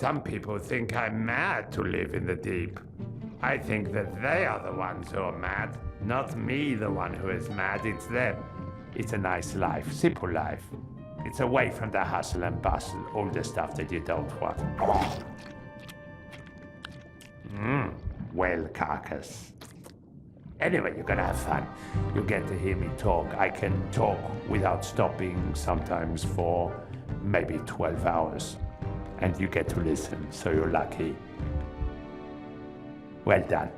Some people think I'm mad to live in the deep. I think that they are the ones who are mad. Not me, the one who is mad, it's them. It's a nice life, simple life. It's away from the hustle and bustle, all the stuff that you don't want. Well, carcass. Anyway, you're gonna have fun. You get to hear me talk. I can talk without stopping, sometimes for maybe 12 hours. And you get to listen, so you're lucky. Well done.